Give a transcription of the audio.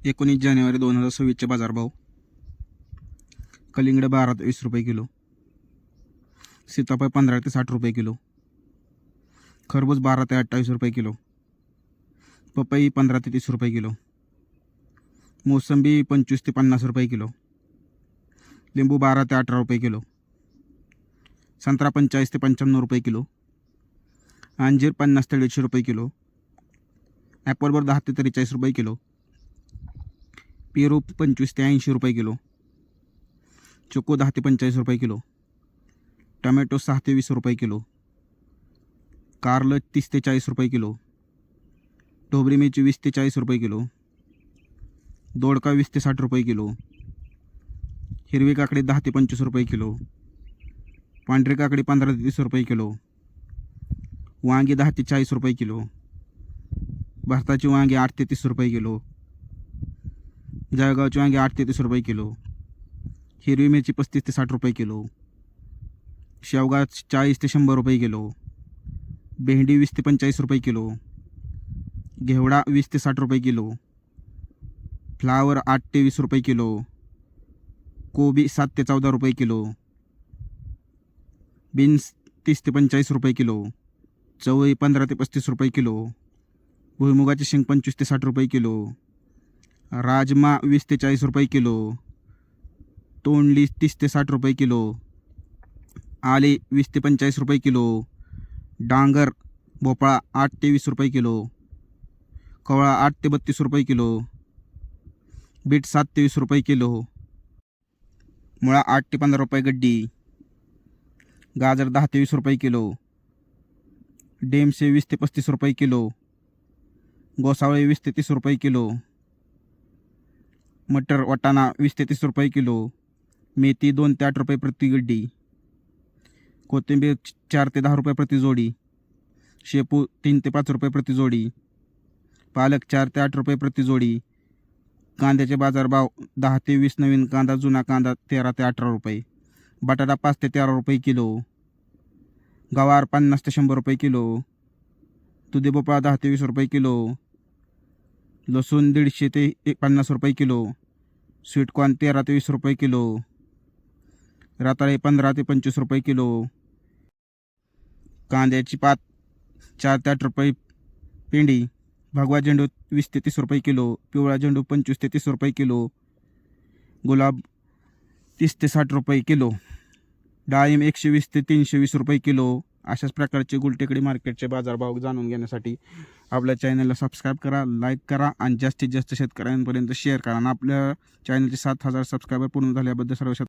19 जानेवारी 2026चे बाजारभाव. कलिंगड 12 ते 20 रुपये किलो, सीताफळ 15 ते 60 रुपये किलो, खरबूज 12 ते 28 रुपये किलो, पपई 15 ते 30 रुपये किलो, मोसंबी 25 ते 50 रुपये किलो, लिंबू 12 ते 18 रुपये किलो, संत्रा 45 ते 55 रुपये किलो, अंजीर 50 ते 150 रुपये किलो, ॲपलवर 10 ते 43 रुपये किलो, पेरू 25 ते 80 रुपये किलो, चोको 10 ते 45 रुपये किलो, टमॅटो 6 ते 20 रुपये किलो, कारलं 30 ते 40 रुपये किलो, ढोबळी मिरची 20 ते 40 रुपये किलो, दोडका 20 ते 60 रुपये किलो, हिरवी काकडी 10 ते 25 रुपये किलो, पांढरी काकडी 15 ते 30 रुपये किलो, वांगी 10 ते 40 रुपये किलो, भारताची वांगी 8 ते 30 रुपये किलो, जळगावची वांगी 8 ते 30 रुपये किलो, हिरवी मिरची 35 ते 60 रुपये किलो, शेवगा 40 ते 100 रुपये किलो, भेंडी 20 ते 45 रुपये किलो, घेवडा 20 ते 60 रुपये किलो, फ्लावर 8 ते 20 रुपये किलो, कोबी 7 ते 14 रुपये किलो, बीन्स 30 ते 45 रुपये किलो, चवळी 15 ते 35 रुपये किलो, भुईमुगाची शेंग 25 ते 60 रुपये किलो, राजमा 20 ते 40 रुपये किलो, तोंडली 30 ते 60 रुपये किलो, आले 20 ते 45 रुपये किलो, डांगर भोपळा 8 ते 20 रुपये किलो, कवळा 8 ते 32 रुपये किलो, बीट 7 ते 20 रुपये किलो, मुळा 8 ते 15 रुपये गड्डी, गाजर 10 ते 20 रुपये किलो, डेमसे 20 ते 35 रुपये किलो, गोसावळे 20 ते 30 रुपये किलो, मटर वाटाणा 20 ते 30 रुपये किलो, मेथी 2 ते 8 रुपये प्रति गड्डी, कोथिंबीर 4 ते 10 रुपये प्रति जोडी, शेपू 3 ते 5 रुपये प्रति जोडी, पालक 4 ते 8 रुपये प्रति जोडी, कांद्याचे बाजारभाव 10 ते 20 नवीन कांदा, जुना कांदा 13 ते 18 रुपये, बटाटा 5 ते 13 रुपये किलो, गवार 50 ते 100 रुपये किलो, दुधी भोपळा 10 ते 20 रुपये किलो, लसूण 150 ते 50 रुपये किलो, स्वीटकॉर्न 13 ते 20 रुपये किलो, रताळे 15 ते 25 रुपये किलो, कांद्याची पात 4 ते 8 रुपये पेंडी, भगवा झेंडू 20 ते 30 रुपये किलो, पिवळा झेंडू 25 ते 30 रुपये किलो, गुलाब 30 ते 60 रुपये किलो, डाळिंब 120 ते 320 रुपये किलो. अशाच प्रकारचे गुलटेकडी मार्केटचे बाजारभाव जाणून घेण्यासाठी आपल्या चॅनलला सबस्क्राईब करा, लाईक करा आणि जास्तीत जास्त शेतकऱ्यांपर्यंत शेअर करा. आणि आपल्या चॅनलचे 7,000 सबस्क्रायबर पूर्ण झाल्याबद्दल सर्व